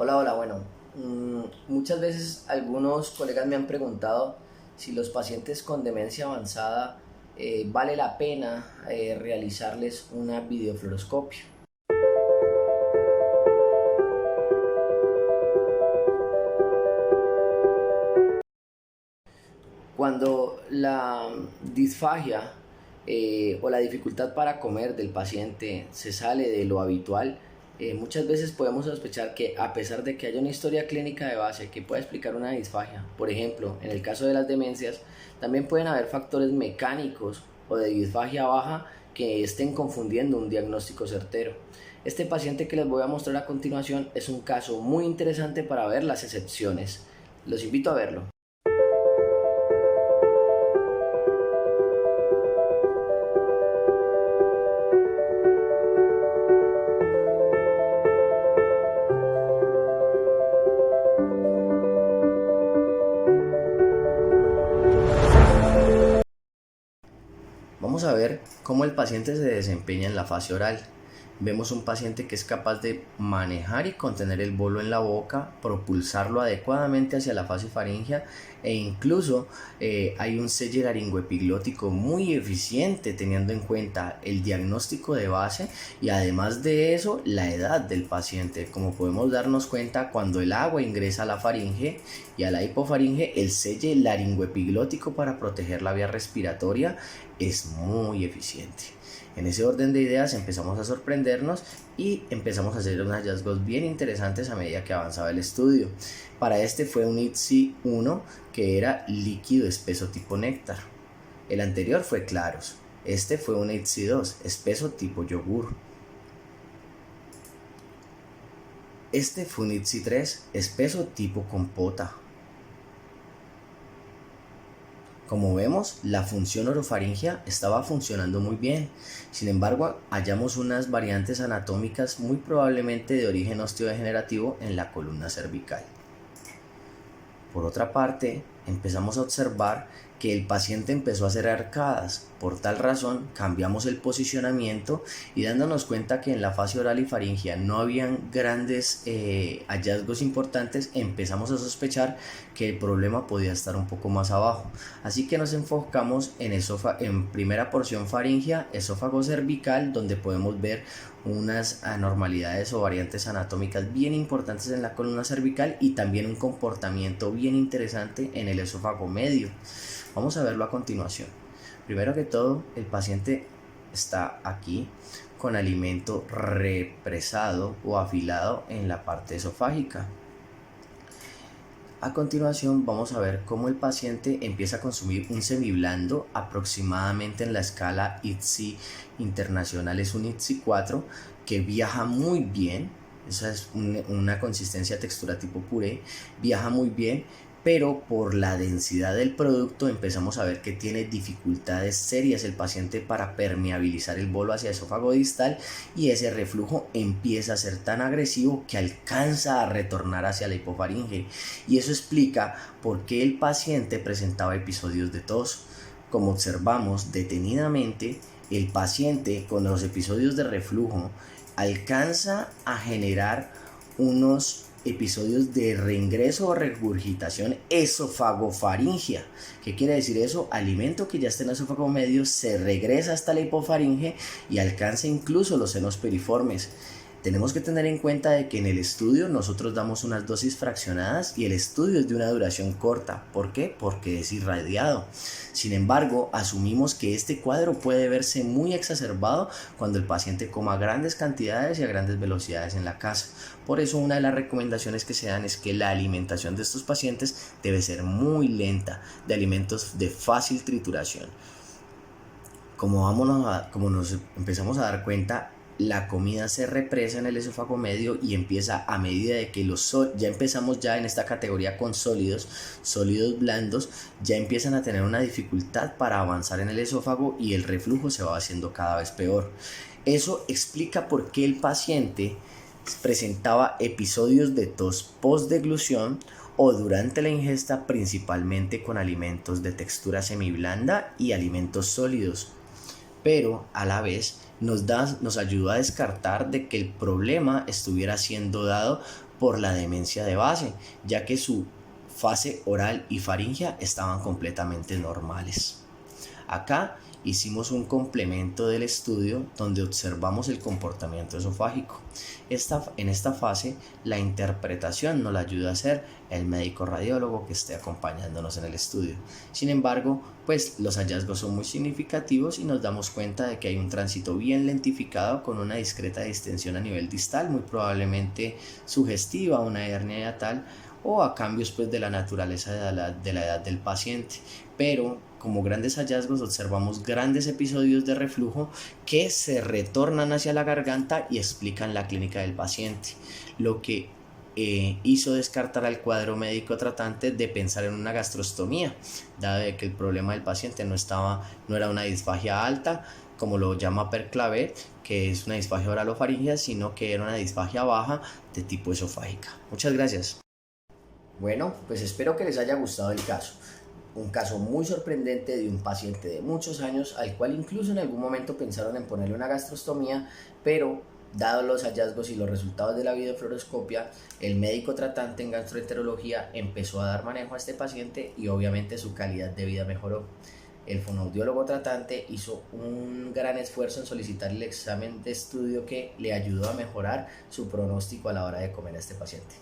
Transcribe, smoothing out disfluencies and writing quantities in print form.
Hola, bueno, muchas veces algunos colegas me han preguntado si los pacientes con demencia avanzada vale la pena realizarles una videofluoroscopia. Cuando la disfagia o la dificultad para comer del paciente se sale de lo habitual, muchas veces podemos sospechar que a pesar de que haya una historia clínica de base que pueda explicar una disfagia, por ejemplo, en el caso de las demencias, también pueden haber factores mecánicos o de disfagia baja que estén confundiendo un diagnóstico certero. Este paciente que les voy a mostrar a continuación es un caso muy interesante para ver las excepciones. Los invito a verlo. Vamos a ver cómo el paciente se desempeña en la fase oral. Vemos un paciente que es capaz de manejar y contener el bolo en la boca, propulsarlo adecuadamente hacia la fase faríngea e incluso hay un selle laringoepiglótico muy eficiente teniendo en cuenta el diagnóstico de base y además de eso la edad del paciente. Como podemos darnos cuenta, cuando el agua ingresa a la faringe y a la hipofaringe, el selle laringoepiglótico para proteger la vía respiratoria es muy eficiente. En ese orden de ideas empezamos a sorprendernos y empezamos a hacer unos hallazgos bien interesantes a medida que avanzaba el estudio. Para este fue un ITSI 1 que era líquido espeso tipo néctar. El anterior fue claros. Este fue un ITSI 2 espeso tipo yogur. Este fue un ITSI 3 espeso tipo compota. Como vemos, la función orofaringea estaba funcionando muy bien. Sin embargo, hallamos unas variantes anatómicas muy probablemente de origen osteodegenerativo en la columna cervical. Por otra parte, empezamos a observar que el paciente empezó a hacer arcadas. Por tal razón, cambiamos el posicionamiento y dándonos cuenta que en la fase oral y faringea no habían grandes hallazgos importantes, empezamos a sospechar que el problema podía estar un poco más abajo. Así que nos enfocamos en primera porción faringea, esófago cervical, donde podemos ver unas anormalidades o variantes anatómicas bien importantes en la columna cervical y también un comportamiento bien interesante en el esófago medio. Vamos a verlo a continuación. Primero que todo, el paciente está aquí con alimento represado o afilado en la parte esofágica. A continuación vamos a ver cómo el paciente empieza a consumir un semiblando aproximadamente en la escala ITSI internacional, es un ITSI 4 que viaja muy bien. Esa es una consistencia textura tipo puré, viaja muy bien, pero por la densidad del producto empezamos a ver que tiene dificultades serias el paciente para permeabilizar el bolo hacia el esófago distal y ese reflujo empieza a ser tan agresivo que alcanza a retornar hacia la hipofaringe y eso explica por qué el paciente presentaba episodios de tos. Como observamos detenidamente, el paciente con los episodios de reflujo alcanza a generar unos episodios de reingreso o regurgitación esofagofaringea. ¿Qué quiere decir eso? Alimento que ya está en el esófago medio se regresa hasta la hipofaringe y alcanza incluso los senos piriformes. Tenemos que tener en cuenta de que en el estudio nosotros damos unas dosis fraccionadas y el estudio es de una duración corta. ¿Por qué? Porque es irradiado. Sin embargo, asumimos que este cuadro puede verse muy exacerbado cuando el paciente coma grandes cantidades y a grandes velocidades en la casa. Por eso una de las recomendaciones que se dan es que la alimentación de estos pacientes debe ser muy lenta, de alimentos de fácil trituración. Como nos empezamos a dar cuenta, la comida se represa en el esófago medio y empieza a medida de que ya empezamos ya en esta categoría con sólidos blandos, ya empiezan a tener una dificultad para avanzar en el esófago y el reflujo se va haciendo cada vez peor. Eso explica por qué el paciente presentaba episodios de tos post-deglución o durante la ingesta, principalmente con alimentos de textura semiblanda y alimentos sólidos. Pero a la vez nos ayuda a descartar de que el problema estuviera siendo dado por la demencia de base, ya que su fase oral y faringea estaban completamente normales. Acá hicimos un complemento del estudio donde observamos el comportamiento esofágico. En esta fase, la interpretación nos la ayuda a hacer el médico radiólogo que esté acompañándonos en el estudio. Sin embargo, pues los hallazgos son muy significativos y nos damos cuenta de que hay un tránsito bien lentificado con una discreta distensión a nivel distal, muy probablemente sugestiva a una hernia hiatal o a cambios pues de la naturaleza de la edad del paciente. Pero como grandes hallazgos observamos grandes episodios de reflujo que se retornan hacia la garganta y explican la clínica del paciente, lo que hizo descartar al cuadro médico tratante de pensar en una gastrostomía, dado que el problema del paciente no era una disfagia alta, como lo llama Perclavet, que es una disfagia oralofaringea, sino que era una disfagia baja de tipo esofágica. Muchas gracias. Bueno, pues espero que les haya gustado el caso. Un caso muy sorprendente de un paciente de muchos años al cual incluso en algún momento pensaron en ponerle una gastrostomía, pero dados los hallazgos y los resultados de la videofluoroscopia, el médico tratante en gastroenterología empezó a dar manejo a este paciente y obviamente su calidad de vida mejoró. El fonoaudiólogo tratante hizo un gran esfuerzo en solicitar el examen de estudio que le ayudó a mejorar su pronóstico a la hora de comer a este paciente.